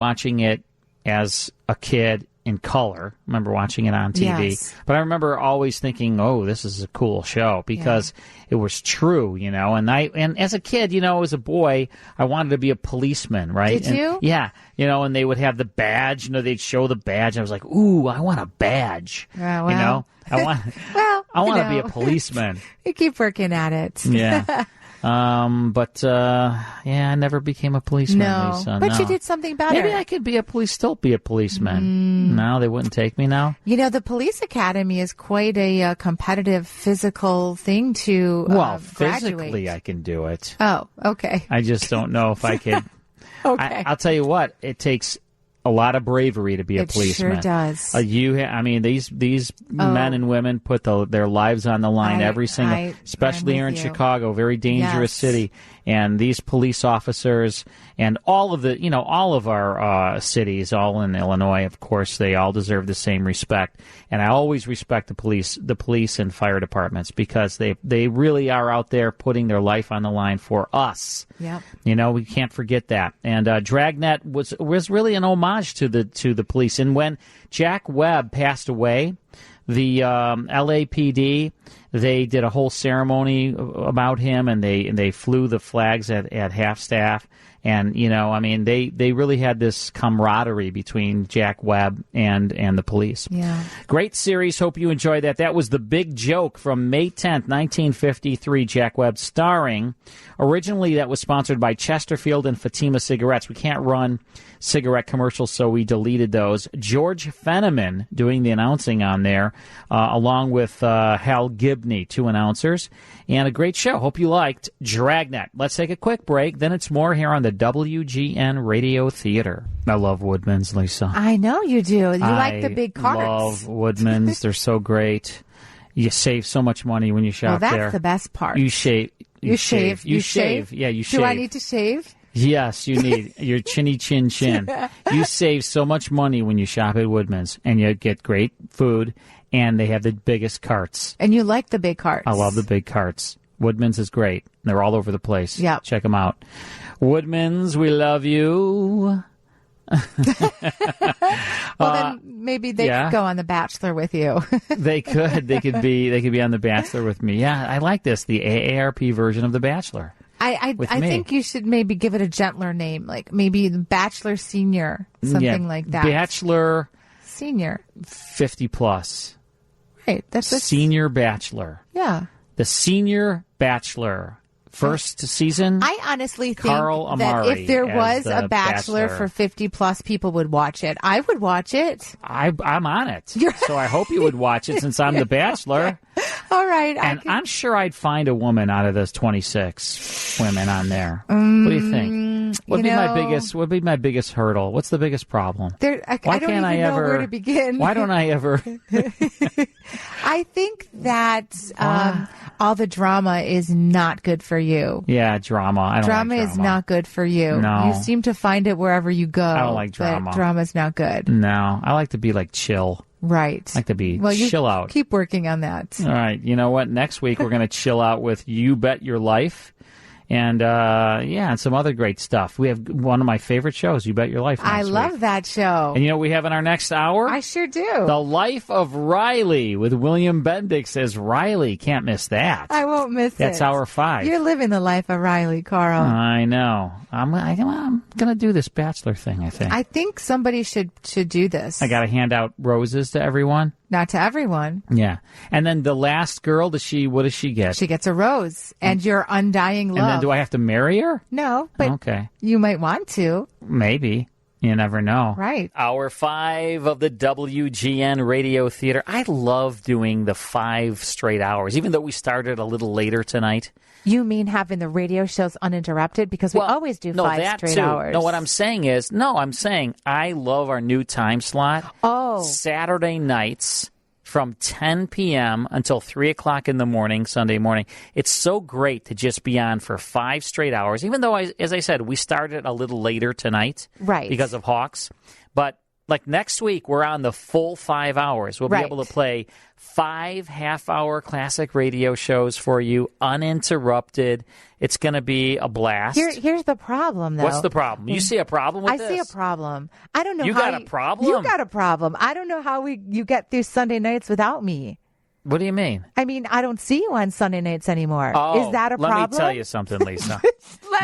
watching it as a kid in color. I remember watching it on TV. Yes. But I remember always thinking, oh, this is a cool show because it was true, you know. And as a kid, you know, as a boy, I wanted to be a policeman, right? Did you? Yeah. You know, and they would have the badge, you know, they'd show the badge. I was like, ooh, I want a badge. Well, you know? I want I want to be a policeman. You keep working at it. Yeah. I never became a policeman, No, Lisa. but no. you did something better. Maybe I could still be a policeman. No, they wouldn't take me now. You know, the police academy is quite a competitive, physical thing to graduate. Physically, I can do it. Oh, okay. I just don't know if I could. Okay. I'll tell you what, it takes a lot of bravery to be a policeman. It sure does. These men and women put their lives on the line especially here in Chicago, very dangerous city. And these police officers and all of our cities, all in Illinois, of course, they all deserve the same respect. And I always respect the police and fire departments because they really are out there putting their life on the line for us. Yep. You know, we can't forget that. And Dragnet was really an homage to the police. And when Jack Webb passed away, the LAPD, they did a whole ceremony about him, and they flew the flags at half-staff. And, you know, I mean, they really had this camaraderie between Jack Webb and the police. Yeah. Great series. Hope you enjoyed that. That was The Big Joke from May 10th, 1953, Jack Webb, starring. Originally, that was sponsored by Chesterfield and Fatima Cigarettes. We can't run cigarette commercials, so we deleted those. George Fenneman doing the announcing on there, along with Hal Gibney, 2 announcers. And a great show. Hope you liked Dragnet. Let's take a quick break. Then it's more here on the WGN Radio Theater. I love Woodman's, Lisa. I know you do. You like the big carts. I love Woodman's. They're so great. You save so much money when you shop there. Well, that's the best part. You shave. You shave. You shave. Yeah, you shave. Do I need to shave? Yes, you need your chinny chin chin. You save so much money when you shop at Woodman's, and you get great food, and they have the biggest carts. And you like the big carts. I love the big carts. Woodman's is great. They're all over the place. Yeah. Check them out. Woodman's, we love you. Well, then maybe they could go on The Bachelor with you. They could. They could be on The Bachelor with me. Yeah, I like this. The AARP version of The Bachelor. I think you should maybe give it a gentler name, like maybe The Bachelor Senior, something like that. Bachelor Senior. 50 plus. Right. That's Senior Bachelor. Yeah. The Senior Bachelor. First season, I honestly think Carl that Amari if there was as a Bachelor for 50-plus, people would watch it. I would watch it. I'm on it. So I hope you would watch it since I'm the Bachelor. All right. And I'm sure I'd find a woman out of those 26 women on there. What do you think? Would be my biggest hurdle? What's the biggest problem? I don't even know where to begin. Why don't I ever? I think that all the drama is not good for you. Yeah, drama. I don't like drama. Is not good for you. No. You seem to find it wherever you go. I don't like drama. But drama's not good. No. I like to be like chill. Right. I like to be chill out. Keep working on that. All right. You know what? Next week we're going to chill out with You Bet Your Life. And, and some other great stuff. We have one of my favorite shows, You Bet Your Life, next I love week. that show. And you know what we have in our next hour? I sure do. The Life of Riley with William Bendix as Riley. Can't miss that. I won't miss That's hour 5. You're living the life of Riley, Carl. I know. I'm going to do this Bachelor thing, I think. I think somebody should do this. I got to hand out roses to everyone. Not to everyone. Yeah. And then the last girl, what does she get? She gets a rose and your undying love. And then do I have to marry her? No, but you might want to. Maybe. You never know. Right. Hour 5 of the WGN Radio Theater. I love doing the 5 straight hours, even though we started a little later tonight. You mean having the radio shows uninterrupted? Because we always do 5 straight hours. No, what I'm saying is, I love our new time slot. Oh. Saturday nights from 10 p.m. until 3 o'clock in the morning, Sunday morning. It's so great to just be on for 5 straight hours, even though, as I said, we started a little later tonight. Right. Because of Hawks. But Like next week, we're on the full 5 hours. We'll be able to play 5 half-hour classic radio shows for you, uninterrupted. It's going to be a blast. Here's the problem, though. What's the problem? You see a problem with this? I see a problem. I don't know you how got a problem? You got a problem. I don't know how you get through Sunday nights without me. What do you mean? I mean, I don't see you on Sunday nights anymore. Oh, is that a problem? Let me tell you something, Lisa.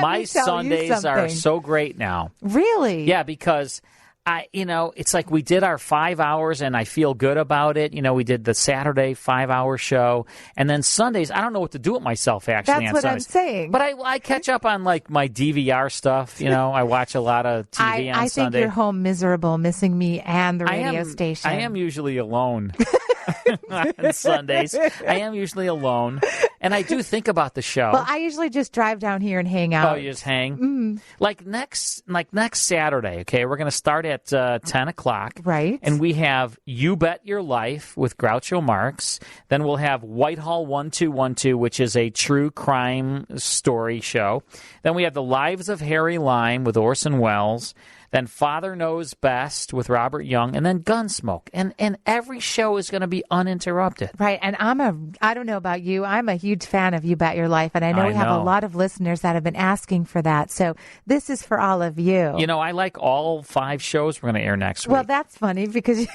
My Sundays are so great now. Really? Yeah, because it's like we did our 5 hours and I feel good about it. We did the Saturday 5-hour show, and then Sundays, I don't know what to do with myself actually. That's what Sundays. I'm saying. But I catch up on like my DVR stuff. I watch a lot of TV on I Sunday. think you're home miserable, missing me and the radio station. I am usually alone. On Sundays, I am usually alone, and I do think about the show. Well, I usually just drive down here and hang out. Oh, you just hang? Mm. Like next Saturday, okay, we're going to start at 10 o'clock. Right. And we have You Bet Your Life with Groucho Marx. Then we'll have Whitehall 1212, which is a true crime story show. Then we have The Lives of Harry Lime with Orson Welles. Then Father Knows Best with Robert Young, and then Gunsmoke. And every show is going to be uninterrupted. Right. And I don't know about you, I'm a huge fan of You Bet Your Life, and I know we have a lot of listeners that have been asking for that. So this is for all of you. I like all 5 shows we're going to air next week. Well, that's funny because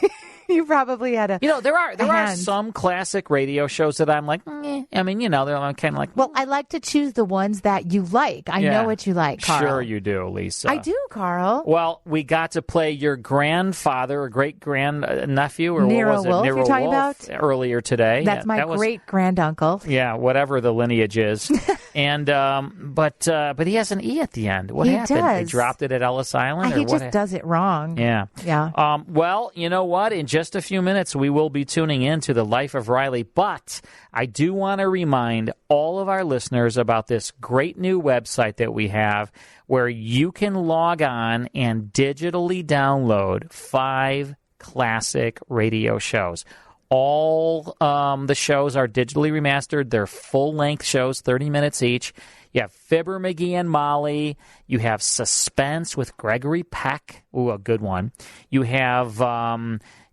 you probably had a there are some classic radio shows that I'm like, I mean, they're kind of like. Well, I like to choose the ones that you like. I know what you like, Carl. Sure you do, Lisa. I do, Carl. Well, we got to play your grandfather or great-grandnephew or Nero what was it? Wolfe, Nero you're talking Wolfe about? Earlier today. That's my great-granduncle. Yeah, whatever the lineage is. And but he has an E at the end. What happened? Does. They dropped it at Ellis Island? He just does it wrong. Yeah. Yeah. Well, you know what? In just a few minutes, we will be tuning in to The Life of Riley. But I do want to remind all of our listeners about this great new website that we have where you can log on and digitally download 5 classic radio shows. All the shows are digitally remastered. They're full-length shows, 30 minutes each. You have Fibber, McGee, and Molly. You have Suspense with Gregory Peck. Ooh, a good one. You have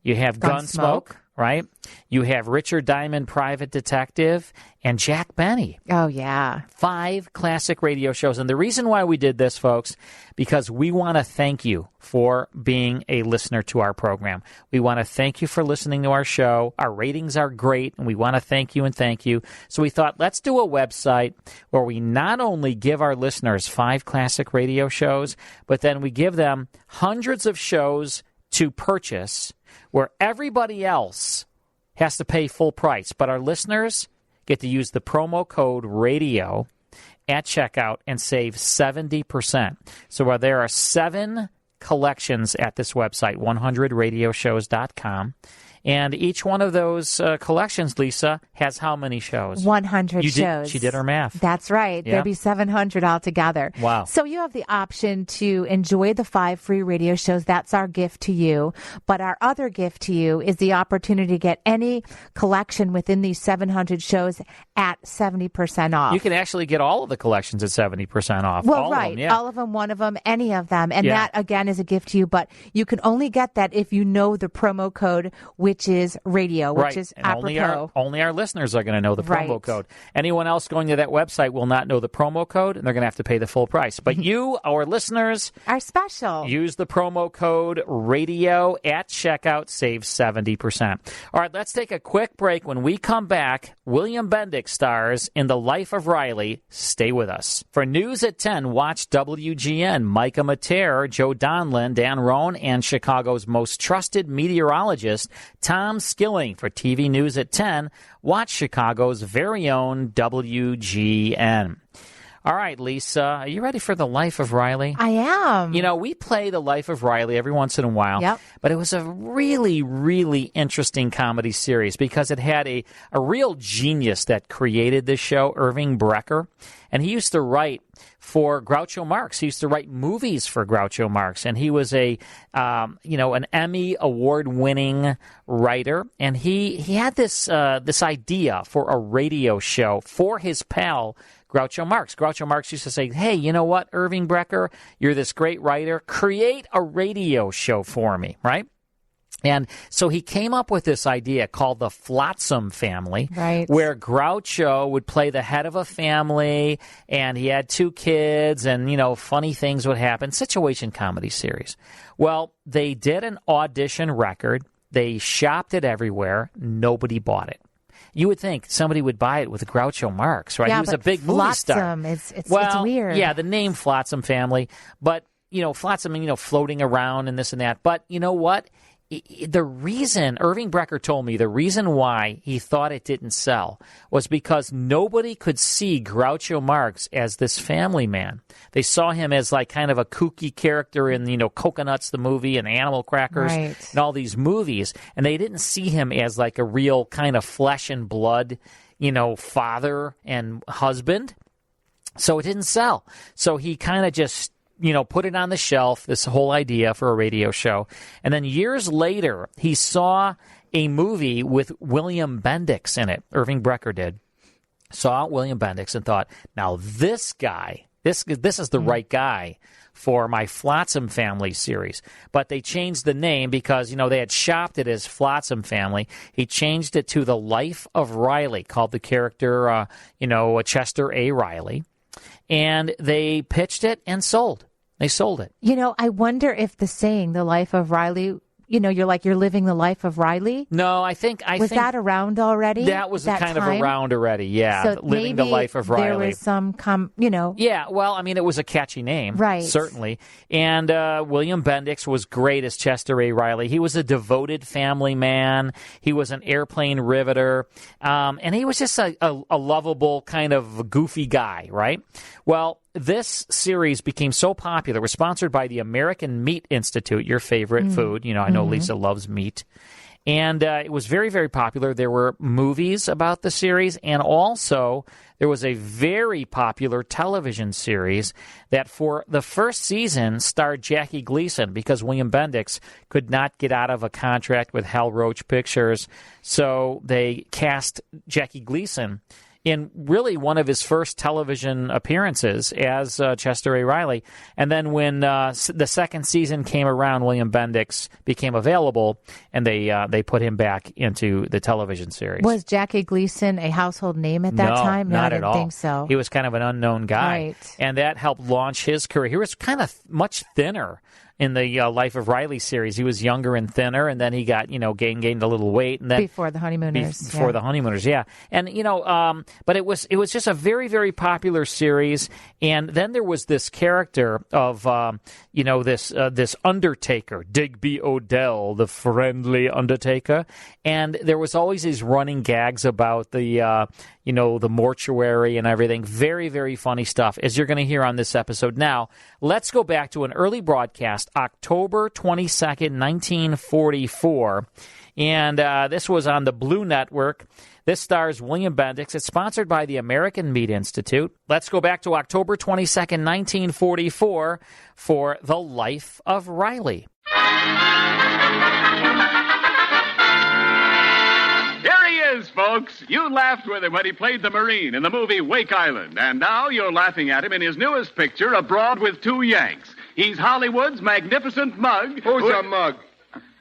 Gunsmoke, right? You have Richard Diamond, Private Detective, and Jack Benny. Oh, yeah. 5 classic radio shows. And the reason why we did this, folks, because we want to thank you for being a listener to our program. We want to thank you for listening to our show. Our ratings are great, and we want to thank you and thank you. So we thought, let's do a website where we not only give our listeners 5 classic radio shows, but then we give them hundreds of shows to purchase where everybody else has to pay full price. But our listeners get to use the promo code RADIO at checkout and save 70%. So while there are 7 collections at this website, 100radioshows.com, and each one of those collections, Lisa, has how many shows? 100 shows. She did her math. That's right. Yeah. There'll be 700 altogether. Wow. So you have the option to enjoy the 5 free radio shows. That's our gift to you. But our other gift to you is the opportunity to get any collection within these 700 shows at 70% off. You can actually get all of the collections at 70% off. Well, all right. Of them, yeah. All of them, one of them, any of them. And that, again, is a gift to you. But you can only get that if you know the promo code, which is radio, which is and apropos. only our listeners are going to know the promo code. Anyone else going to that website will not know the promo code, and they're going to have to pay the full price. But you, our listeners, are special. Use the promo code RADIO at checkout, save 70%. All right, let's take a quick break. When we come back, William Bendick stars in The Life of Riley. Stay with us. For News at 10, watch WGN. Micah Mater, Joe Donlin, Dan Roan, and Chicago's most trusted meteorologist, Tom Skilling. For TV News at 10, watch Chicago's very own WGN. All right, Lisa, are you ready for The Life of Riley? I am. We play The Life of Riley every once in a while, but it was a really, really interesting comedy series because it had a real genius that created this show, Irving Brecker, and he used to write for Groucho Marx. He used to write movies for Groucho Marx, and he was an Emmy award-winning writer, and he had this idea for a radio show for his pal Groucho Marx. Groucho Marx used to say, hey, you know what, Irving Brecker, you're this great writer. Create a radio show for me, right? And so he came up with this idea called the Flotsam family, right, where Groucho would play the head of a family, and he had 2 kids, and, funny things would happen. Situation comedy series. Well, they did an audition record. They shopped it everywhere. Nobody bought it. You would think somebody would buy it with Groucho Marx, right? Yeah, he was a big movie star. It's weird. It's Yeah, the name Flotsam family, but, Flotsam, floating around and this and that. But you know what? The reason, Irving Brecker told me, the reason why he thought it didn't sell was because nobody could see Groucho Marx as this family man. They saw him as like kind of a kooky character in, Coconuts, the movie, and Animal Crackers, right, and all these movies. And they didn't see him as like a real kind of flesh and blood, father and husband. So it didn't sell. So he kind of just put it on the shelf, this whole idea for a radio show. And then years later, he saw a movie with William Bendix in it. Irving Brecker did. Saw William Bendix and thought, now this guy, this is the right guy for my Flotsam Family series. But they changed the name because, they had shopped it as Flotsam Family. He changed it to The Life of Riley, called the character, Chester A. Riley. And they pitched it and sold. They sold it. I wonder if the saying, the life of Riley, you're living the life of Riley. No, I think that around already? That was kind of around already, yeah. So living the life of Riley. There was some, Yeah, well, I mean, it was a catchy name. Right. Certainly. And William Bendix was great as Chester A. Riley. He was a devoted family man. He was an airplane riveter. And he was just a lovable kind of goofy guy, right? Well, this series became so popular. It was sponsored by the American Meat Institute, your favorite food. I know Lisa loves meat. And it was very, very popular. There were movies about the series, and also there was a very popular television series that for the first season starred Jackie Gleason because William Bendix could not get out of a contract with Hal Roach Pictures. So they cast Jackie Gleason in really one of his first television appearances as Chester A. Riley. And then when the second season came around, William Bendix became available, and they put him back into the television series. Was Jackie Gleason a household name at that time? No, not I didn't at all. think so. He was kind of an unknown guy. Right. And that helped launch his career. He was kind of much thinner in the Life of Riley series. He was younger and thinner, and then he got, gained a little weight. And then Before the Honeymooners. Before the Honeymooners, yeah. And, but it was just a very, very popular series. And then there was this character of, this Undertaker, Digby Odell, the friendly Undertaker. And there was always these running gags about the mortuary and everything. Very, very funny stuff, as you're going to hear on this episode. Now, let's go back to an early broadcast, October 22nd, 1944. And this was on the Blue Network. This stars William Bendix. It's sponsored by the American Meat Institute. Let's go back to October 22nd, 1944 for The Life of Riley. Folks, you laughed with him when he played the Marine in the movie Wake Island, and now you're laughing at him in his newest picture, Abroad with Two Yanks. He's Hollywood's magnificent mug. Who's a mug?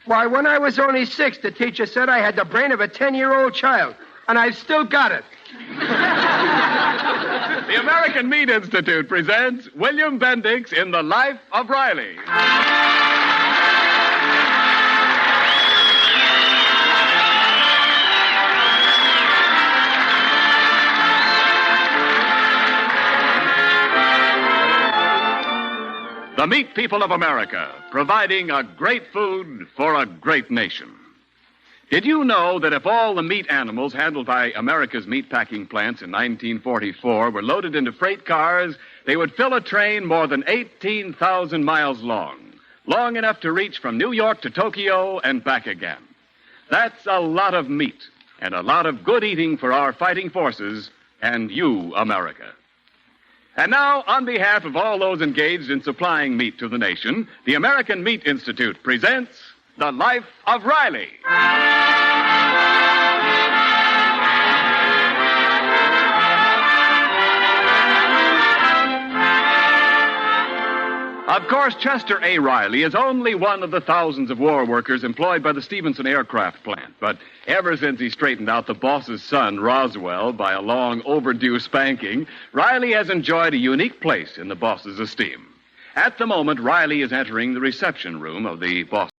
Why, when I was only 6, the teacher said I had the brain of a 10-year-old child, and I've still got it. The American Meat Institute presents William Bendix in The Life of Riley. The meat people of America, providing a great food for a great nation. Did you know that if all the meat animals handled by America's meatpacking plants in 1944 were loaded into freight cars, they would fill a train more than 18,000 miles long enough to reach from New York to Tokyo and back again? That's a lot of meat and a lot of good eating for our fighting forces and you, America. And now, on behalf of all those engaged in supplying meat to the nation, the American Meat Institute presents The Life of Riley. Of course, Chester A. Riley is only one of the thousands of war workers employed by the Stevenson Aircraft Plant. But ever since he straightened out the boss's son, Roswell, by a long overdue spanking, Riley has enjoyed a unique place in the boss's esteem. At the moment, Riley is entering the reception room of the boss.